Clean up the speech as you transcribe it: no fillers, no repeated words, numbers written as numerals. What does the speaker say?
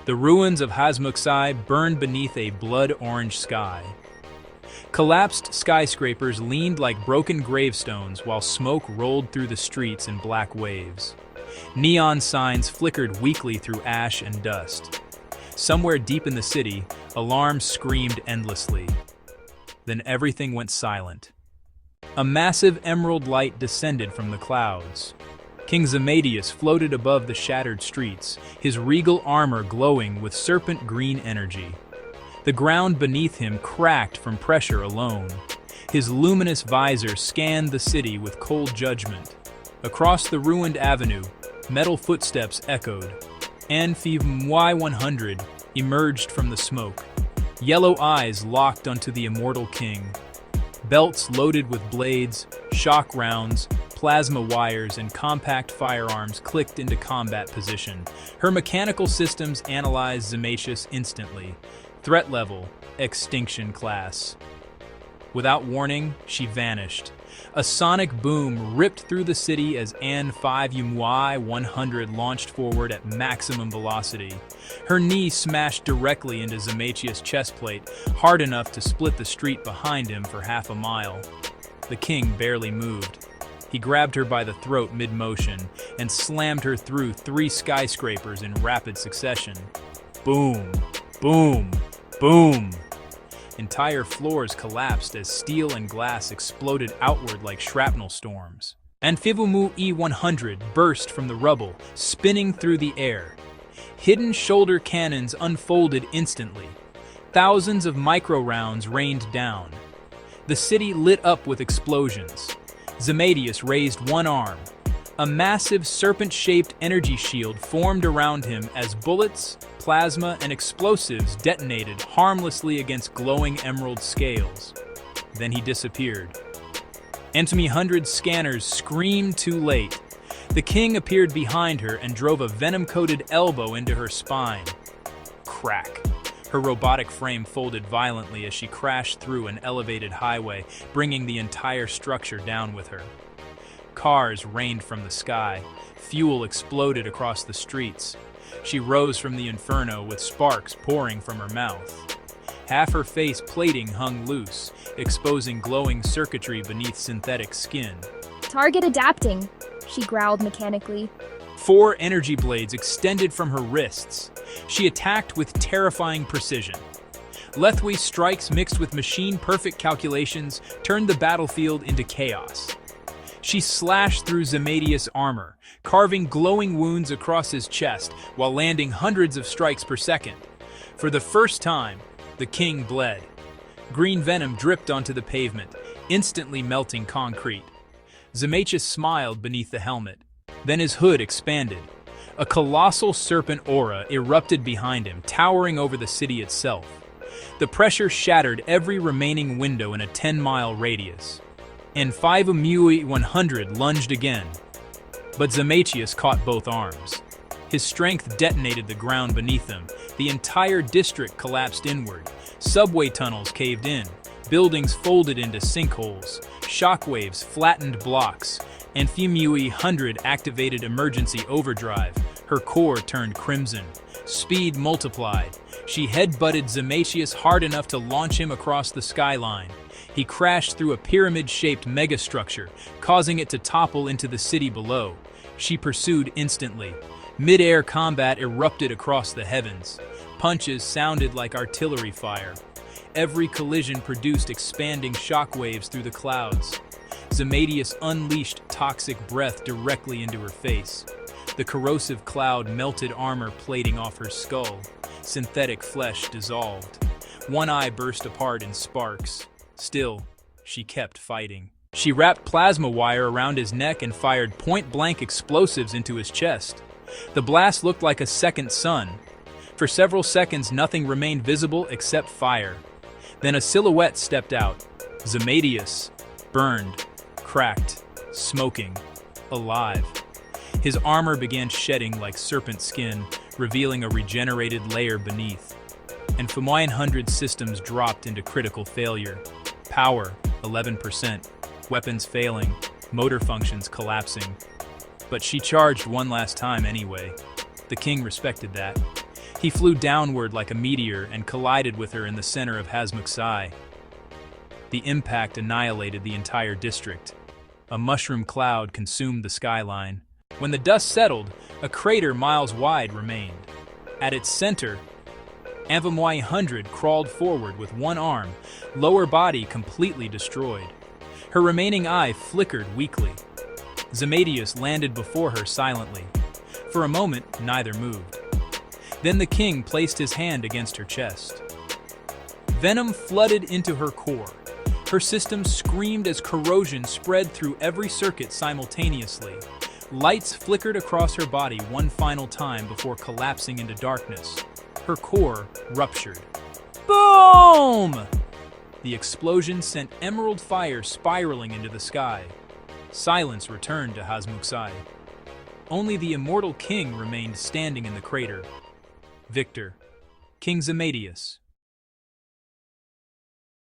The ruins of An5umuii burned beneath a blood-orange sky. Collapsed skyscrapers leaned like broken gravestones while smoke rolled through the streets in black waves. Neon signs flickered weakly through ash and dust. Somewhere deep in the city, alarms screamed endlessly. Then everything went silent. A massive emerald light descended from the clouds. King Zamaytious floated above the shattered streets, his regal armor glowing with serpent green energy. The ground beneath him cracked from pressure alone. His luminous visor scanned the city with cold judgment. Across the ruined avenue, metal footsteps echoed. An5umuii100 emerged from the smoke. Yellow eyes locked onto the immortal king. Belts loaded with blades, shock rounds, plasma wires, and compact firearms clicked into combat position. Her mechanical systems analyzed Zamaytious instantly. Threat level, Extinction class. Without warning, she vanished. A sonic boom ripped through the city as An5umuii100 launched forward at maximum velocity. Her knee smashed directly into Zamaytious' chestplate, hard enough to split the street behind him for half a mile. The king barely moved. He grabbed her by the throat mid-motion and slammed her through 3 skyscrapers in rapid succession. Boom, boom, boom. Entire floors collapsed as steel and glass exploded outward like shrapnel storms. An5umuii100 burst from the rubble, spinning through the air. Hidden shoulder cannons unfolded instantly. Thousands of micro-rounds rained down. The city lit up with explosions. Zamaytious raised one arm. A massive serpent-shaped energy shield formed around him as bullets, plasma, and explosives detonated harmlessly against glowing emerald scales. Then he disappeared. An5umuii100's scanners screamed too late. The king appeared behind her and drove a venom-coated elbow into her spine. Crack. Her robotic frame folded violently as she crashed through an elevated highway, bringing the entire structure down with her. Cars rained from the sky. Fuel exploded across the streets. She rose from the inferno with sparks pouring from her mouth. Half her face plating hung loose, exposing glowing circuitry beneath synthetic skin. Target adapting, she growled mechanically. 4 energy blades extended from her wrists. She attacked with terrifying precision. Lethwei's strikes mixed with machine-perfect calculations turned the battlefield into chaos. She slashed through Zamaytious' armor, carving glowing wounds across his chest while landing hundreds of strikes per second. For the first time, the king bled. Green venom dripped onto the pavement, instantly melting concrete. Zamaytious smiled beneath the helmet. Then his hood expanded. A colossal serpent aura erupted behind him, towering over the city itself. The pressure shattered every remaining window in a 10-mile radius. An5umuii100 lunged again, but Zamaytious caught both arms. His strength detonated the ground beneath him. The entire district collapsed inward. Subway tunnels caved in. Buildings folded into sinkholes. Shockwaves flattened blocks. An5umuii100 activated emergency overdrive. Her core turned crimson. Speed multiplied. She headbutted Zamaytious hard enough to launch him across the skyline. He crashed through a pyramid-shaped megastructure, causing it to topple into the city below. She pursued instantly. Mid-air combat erupted across the heavens. Punches sounded like artillery fire. Every collision produced expanding shockwaves through the clouds. Zamaytious unleashed toxic breath directly into her face. The corrosive cloud melted armor plating off her skull. Synthetic flesh dissolved. One eye burst apart in sparks. Still, she kept fighting. She wrapped plasma wire around his neck and fired point-blank explosives into his chest. The blast looked like a second sun. For several seconds, nothing remained visible except fire. Then a silhouette stepped out. Zamaytious, burned, cracked, smoking, alive. His armor began shedding like serpent skin, revealing a regenerated layer beneath. An5umuii100 systems dropped into critical failure. Power, 11%. Weapons failing. Motor functions collapsing. But she charged one last time anyway. The king respected that. He flew downward like a meteor and collided with her in the center of An5umuii. The impact annihilated the entire district. A mushroom cloud consumed the skyline. When the dust settled, a crater miles wide remained. At its center, An5umuii100 crawled forward with one arm, lower body completely destroyed. Her remaining eye flickered weakly. Zamaytious landed before her silently. For a moment, neither moved. Then the king placed his hand against her chest. Venom flooded into her core. Her system screamed as corrosion spread through every circuit simultaneously. Lights flickered across her body one final time before collapsing into darkness. Her core ruptured. Boom! The explosion sent emerald fire spiraling into the sky. Silence returned to An5umuii. Only the immortal king remained standing in the crater. Victor, King Zamaytious.